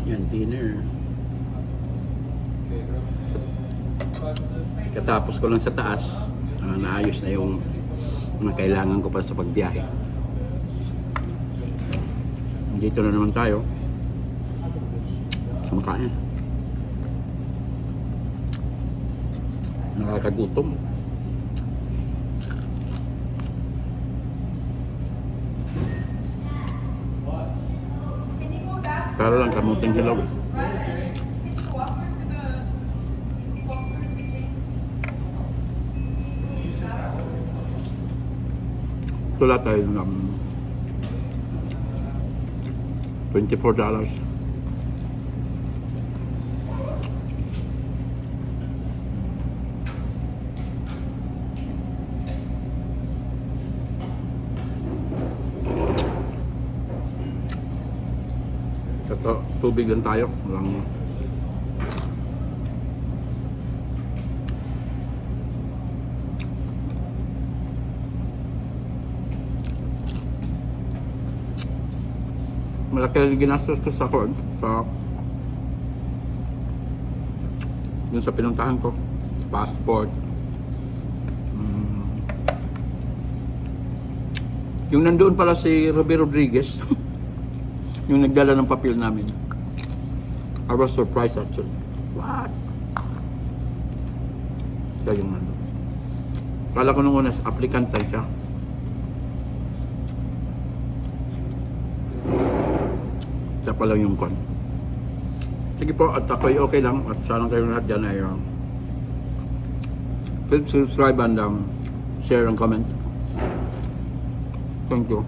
Yan, dinner. Katapos ko lang sa taas, naayos na yung mga kailangan ko para sa pagbiyahe. Dito na naman tayo. Kumakain. Nakakagutom. Para lang kamuting hilaw. Tula tayo ng $24. Ito, tubig lang tayo. Walang malaki ang ginastos ko sa corn, yun sa pinuntahan ko, passport, yung nandoon pala si Ruby Rodriguez yung nagdala ng papel namin. I was surprised actually. What? Siya yung nandun. Kala ko nung una applicant tayo siya. Siya pa lang yung con. Sige po, at ako'y okay lang. At sana kayo lahat dyan ay please subscribe and share and comment. Thank you.